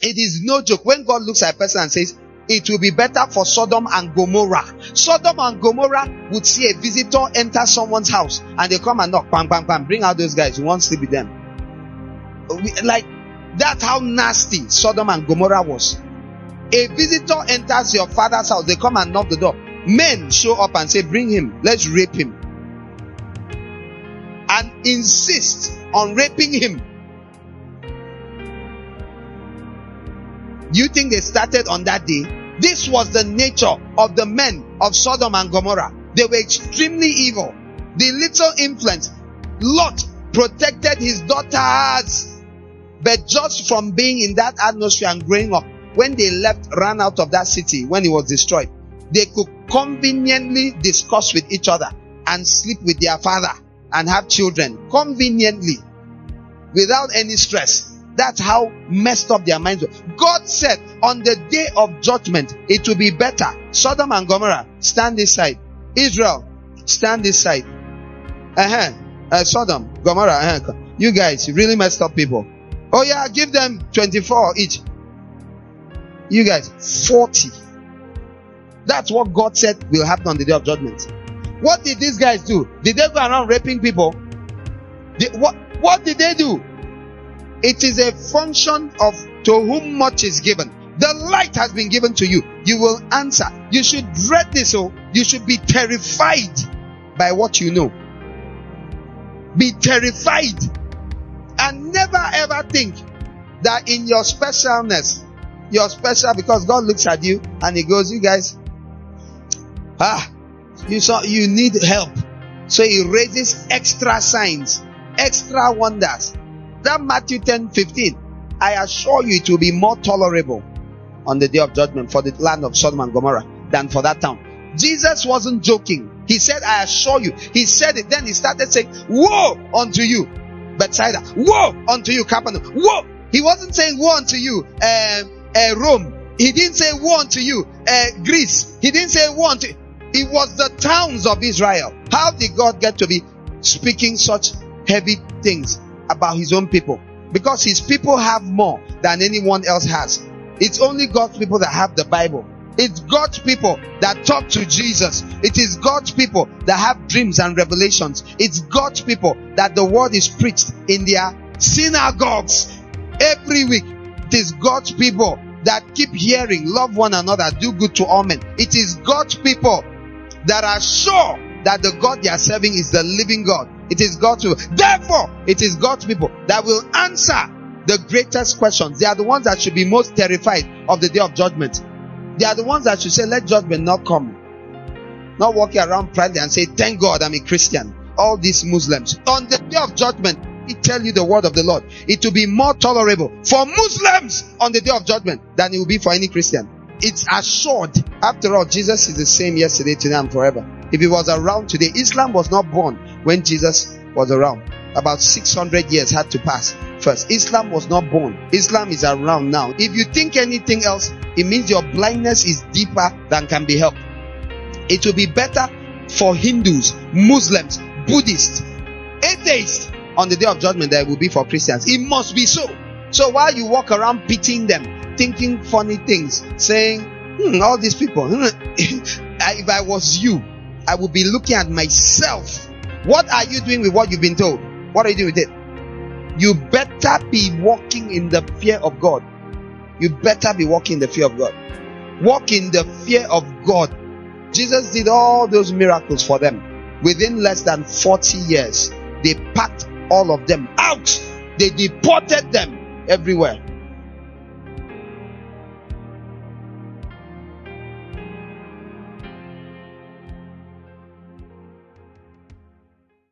It is no joke when God looks at a person and says, it will be better for Sodom and Gomorrah. Sodom and Gomorrah would see a visitor enter someone's house and they come and knock, bang, bang, bang, bring out those guys who won't sleep with them. Like, that's how nasty Sodom and Gomorrah was. A visitor enters your father's house, they come and knock the door. Men show up and say, bring him, let's rape him. And insist on raping him. Do you think they started on that day? This was the nature of the men of Sodom and Gomorrah. They were extremely evil. The little influence, Lot protected his daughters. But just from being in that atmosphere and growing up, when they ran out of that city, when it was destroyed, they could conveniently discuss with each other and sleep with their father and have children conveniently without any stress. That's how messed up their minds were. God said on the day of judgment, it will be better. Sodom and Gomorrah, stand this side. Israel, stand this side. Sodom, Gomorrah, you guys, really messed up people. Oh yeah, give them 24 each. You guys, 40. That's what God said will happen on the day of judgment. What did these guys do? Did they go around raping people? What did they do? It is a function of to whom much is given. The light has been given to you. You will answer. You should dread this. So you should be terrified by what you know. Be terrified. And never ever think that in your specialness, you're special because God looks at you and he goes, you guys, you need help. So he raises extra signs, extra wonders. That Matthew 10:15, I assure you it will be more tolerable on the day of judgment for the land of Sodom and Gomorrah than for that town. Jesus wasn't joking. He said, I assure you. He said it. Then he started saying, woe unto you, Bethsaida. Woe unto you, Capernaum. Woe. He wasn't saying woe unto you, Rome. He didn't say woe unto you, Greece. He didn't say woe unto you. It was the towns of Israel. How did God get to be speaking such heavy things about his own people? Because his people have more than anyone else has. It's only God's people that have the Bible. It's God's people that talk to Jesus. It is God's people that have dreams and revelations. It's God's people that the word is preached in their synagogues every week. It is God's people that keep hearing, love one another, do good to all men. It is God's people that are sure that the God they are serving is the living God. It is God's people. Therefore, it is God's people that will answer the greatest questions. They are the ones that should be most terrified of the day of judgment. They are the ones that should say, let judgment not come. Not walking around proudly and say, thank God I'm a Christian. All these Muslims. On the day of judgment, we tell you the word of the Lord. It will be more tolerable for Muslims on the day of judgment than it will be for any Christian. It's assured. After all, Jesus is the same yesterday, today, and forever. If he was around today, Islam was not born when Jesus was around. About 600 years had to pass first. Islam was not born. Islam is around now. If you think anything else, it means your blindness is deeper than can be helped. It will be better for Hindus, Muslims, Buddhists, atheists on the day of judgment than it will be for Christians. It must be so. So while you walk around pitying them, thinking funny things, saying, all these people, if I was you, I would be looking at myself. What are you doing with what you've been told? What are you doing with it? You better be walking in the fear of God. You better be walking in the fear of God. Walk in the fear of God. Jesus did all those miracles for them. Within less than 40 years, they packed all of them out. They deported them everywhere.